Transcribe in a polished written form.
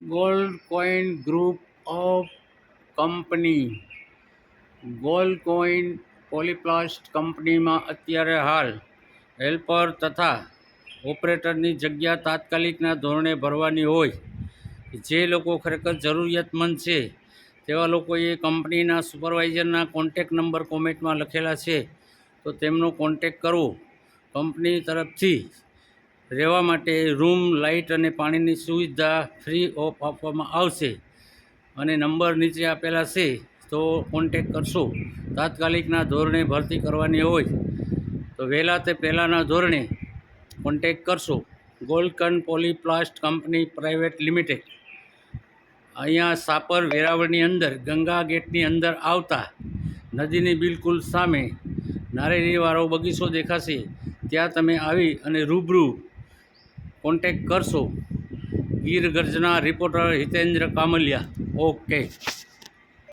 Gold Coin group of company. Gold Coin Polyplast કંપનીમાં અત્યારે હાલ હેલ્પર તથા ઓપરેટરની જગ્યા તાત્કાલિકના ધોરણે ભરવાની હોય. જે લોકો ખરેખર જરૂરિયાતમંદ છે તેવા લોકોએ કંપનીના સુપરવાઇઝરના કોન્ટેક નંબર કોમેન્ટમાં લખેલા છે, તો તેમનો કોન્ટેક કરવો. કંપની તરફથી રહેવા માટે રૂમ, લાઇટ અને પાણીની સુવિધા ફ્રી ઓફ આપવામાં આવશે અને નંબર નીચે આપેલા છે, તો કોન્ટેક કરશો. તાત્કાલિકના ધોરણે ભરતી કરવાની હોય તો વહેલા તે પહેલાંના ધોરણે કોન્ટેક કરશો. Gold Polyplast company private limited. અહીંયા સાપર વેરાવળની અંદર ગંગા ગેટની અંદર આવતા નદીની બિલકુલ સામે નારિયેળીવાળો બગીચો દેખાશે, ત્યાં તમે આવી અને રૂબરૂ કોન્ટેક કરશો. ગીર ગર્જના રિપોર્ટર હિતેન્દ્ર કામલિયા. ઓકે.